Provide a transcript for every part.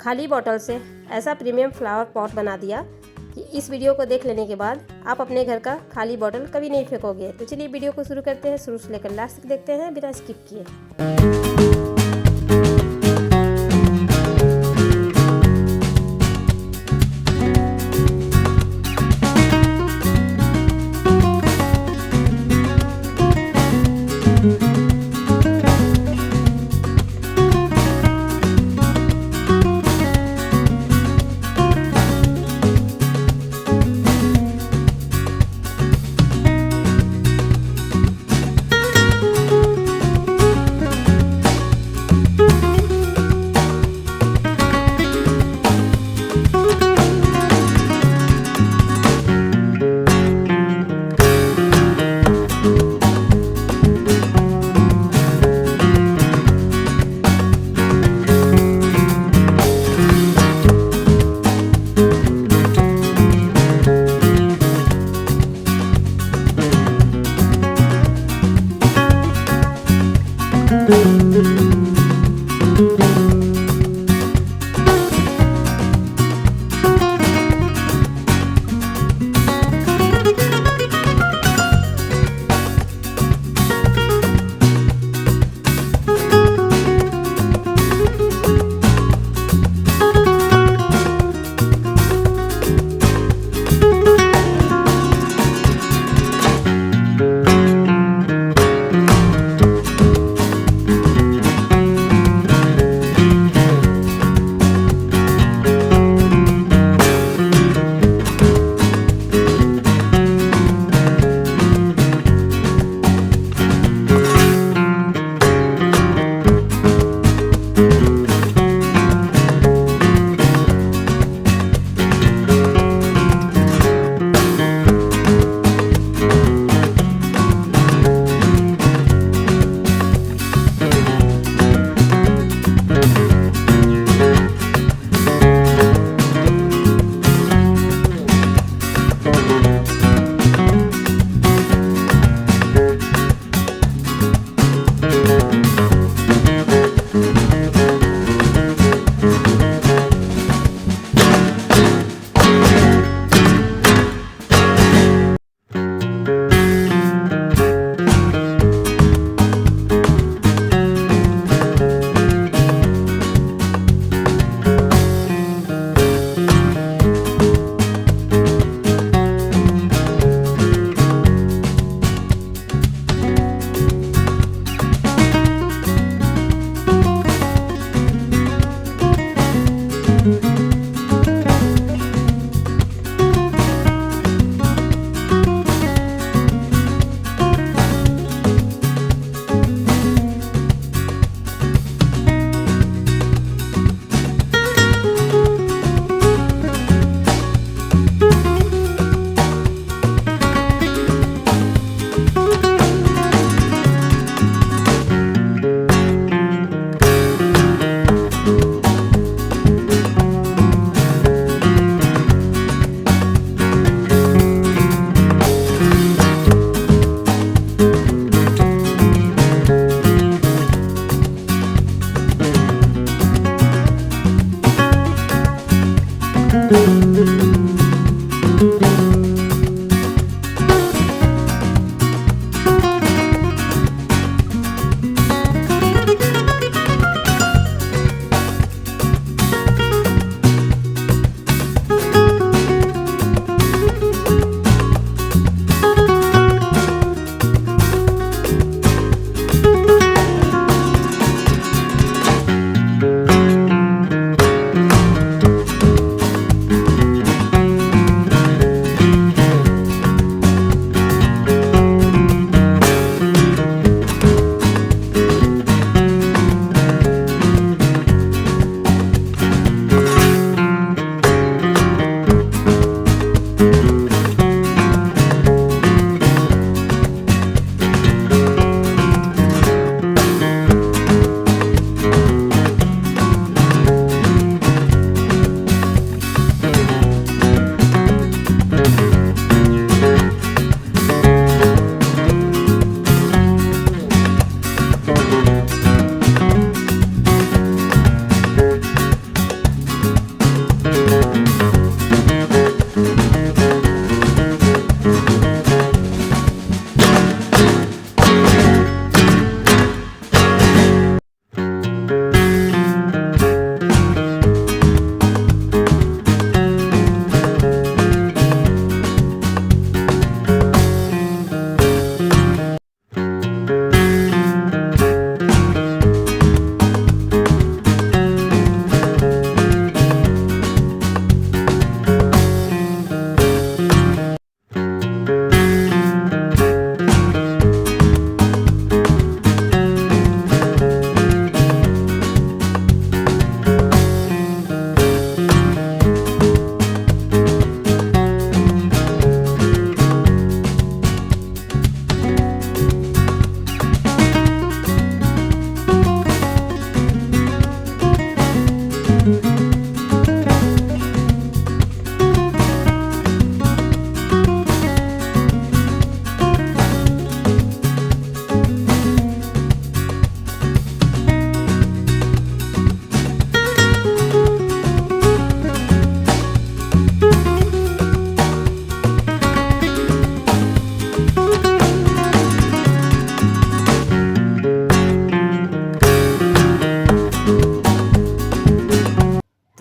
खाली बॉटल से ऐसा प्रीमियम फ्लावर पॉट बना दिया कि इस वीडियो को देख लेने के बाद आप अपने घर का खाली बॉटल कभी नहीं फेंकोगे। तो चलिए वीडियो को शुरू करते हैं, शुरू से लेकर लास्ट तक देखते हैं बिना स्किप किए।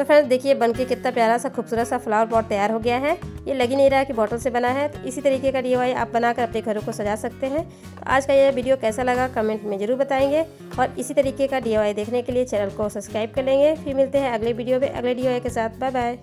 तो फ्रेंड्स देखिए बन के कितना प्यारा सा खूबसूरत सा फ्लावर पॉट तैयार हो गया है। ये लग ही नहीं रहा कि बॉटल से बना है। तो इसी तरीके का DIY आप बनाकर अपने घरों को सजा सकते हैं। तो आज का यह वीडियो कैसा लगा कमेंट में ज़रूर बताएंगे और इसी तरीके का DIY देखने के लिए चैनल को सब्सक्राइब कर लेंगे। फिर मिलते हैं अगले वीडियो में अगले DIY के साथ। Bye bye.